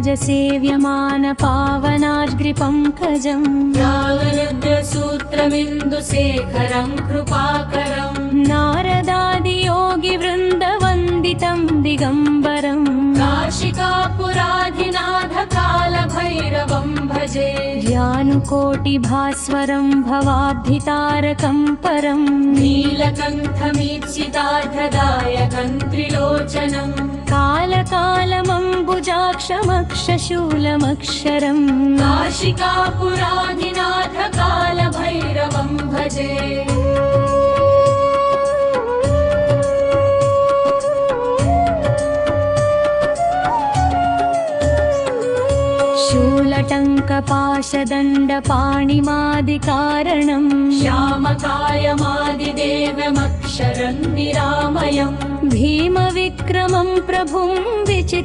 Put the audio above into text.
सेव्यमान पावनाग्रिपङ्कजम् ज्ञानरुद्रसूत्रमिन्दुशेखरं कृपाकरम् नारदादियोगिवृन्दवन्दितं दिगम्बरम् काशिकापुराधिनाथ कालभैरवं भजे ज्ञानुकोटिभास्वरं भवाब्धितारकं परम् नीलकण्ठमीप्सितार्थदायकं त्रिलोचनम् कालकालमम्बुजाक्षमक्षशूलमक्षरम् काशिकापुराधिनाथ कालभैरवं भजे शूलटङ्कपाशदण्डपाणिमादिकारणम् श्यामकायमादिदेवमक्षरं निरामयम् भीमविक्रमं प्रभुं विचित्र